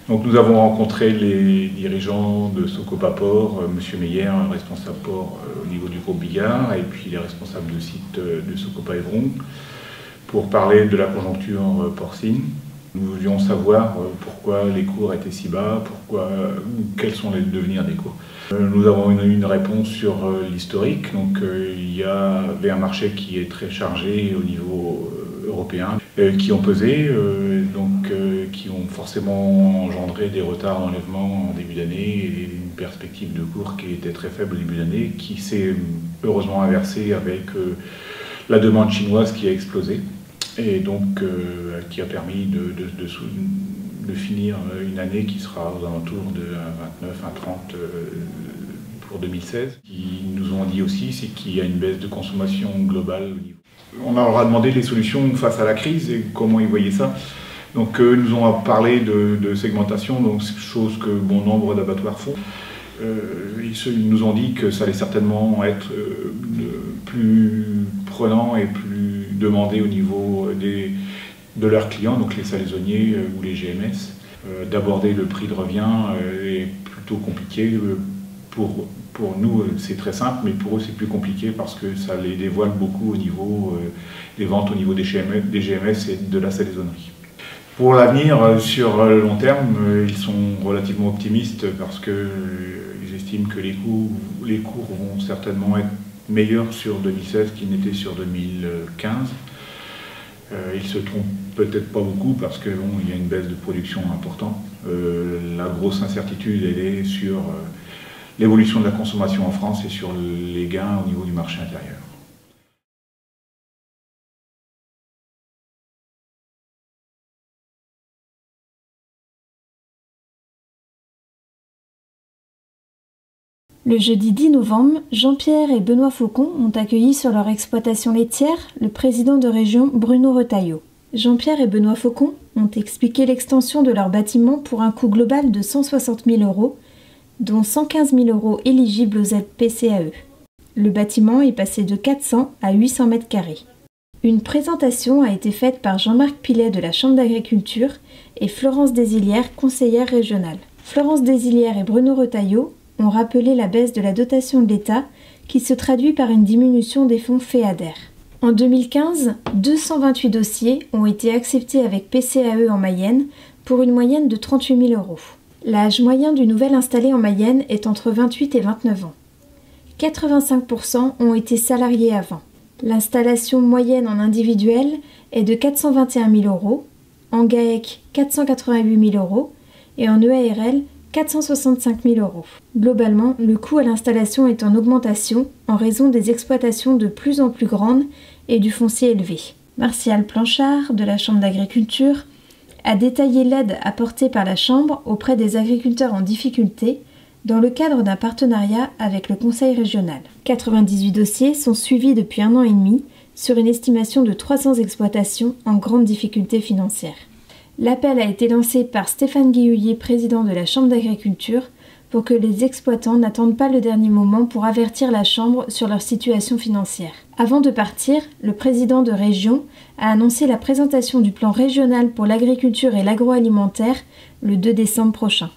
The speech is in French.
Donc nous avons rencontré les dirigeants de Socopa Port, M. Meyer, responsable port au niveau du groupe Bigard, et puis les responsables de site de Socopa Évron, pour parler de la conjoncture porcine. Nous voulions savoir pourquoi les cours étaient si bas, quels sont les devenirs des cours. Nous avons eu une réponse sur l'historique. Donc il y avait un marché qui est très chargé au niveau européen, qui ont pesé, qui ont forcément engendré des retards d'enlèvement en début d'année et une perspective de cours qui était très faible au début d'année, qui s'est heureusement inversée avec la demande chinoise qui a explosé. Et donc qui a permis de finir une année qui sera aux alentours de 29, 30 pour 2016. Ce qu'ils nous ont dit aussi, c'est qu'il y a une baisse de consommation globale au niveau. On leur a demandé les solutions face à la crise et comment ils voyaient ça. Donc ils nous ont parlé de segmentation, donc chose que bon nombre d'abattoirs font. Ils nous ont dit que ça allait certainement être plus prenant et plus demandé au niveau de leurs clients, donc les salaisonniers ou les GMS. D'aborder le prix de revient est plutôt compliqué. Pour nous, c'est très simple, mais pour eux, c'est plus compliqué parce que ça les dévoile beaucoup au niveau des ventes, au niveau des GMS et de la salaisonnerie. Pour l'avenir, sur le long terme, ils sont relativement optimistes parce qu'ils estiment que les cours vont certainement être meilleurs sur 2016 qu'ils n'étaient sur 2015. Ils se trompent peut-être pas beaucoup parce qu'il y a une baisse de production importante. La grosse incertitude, elle est sur l'évolution de la consommation en France et sur les gains au niveau du marché intérieur. Le jeudi 10 novembre, Jean-Pierre et Benoît Faucon ont accueilli sur leur exploitation laitière le président de région Bruno Retailleau. Jean-Pierre et Benoît Faucon ont expliqué l'extension de leur bâtiment pour un coût global de 160 000 €, dont 115 000 € éligibles aux aides PCAE. Le bâtiment est passé de 400 à 800 mètres carrés. Une présentation a été faite par Jean-Marc Pilet de la Chambre d'agriculture et Florence Desillières, conseillère régionale. Florence Desillières et Bruno Retailleau ont rappelé la baisse de la dotation de l'État qui se traduit par une diminution des fonds FEADER. En 2015, 228 dossiers ont été acceptés avec PCAE en Mayenne pour une moyenne de 38 000 €. L'âge moyen du nouvel installé en Mayenne est entre 28 et 29 ans. 85% ont été salariés avant. L'installation moyenne en individuel est de 421 000 €, en GAEC 488 000 € et en EARL 465 000 €. Globalement, le coût à l'installation est en augmentation en raison des exploitations de plus en plus grandes et du foncier élevé. Martial Planchard, de la Chambre d'agriculture, a détaillé l'aide apportée par la Chambre auprès des agriculteurs en difficulté dans le cadre d'un partenariat avec le Conseil régional. 98 dossiers sont suivis depuis 1 an et demi sur une estimation de 300 exploitations en grande difficulté financière. L'appel a été lancé par Stéphane Guillouillet, président de la Chambre d'agriculture, pour que les exploitants n'attendent pas le dernier moment pour avertir la Chambre sur leur situation financière. Avant de partir, le président de région a annoncé la présentation du plan régional pour l'agriculture et l'agroalimentaire le 2 décembre prochain.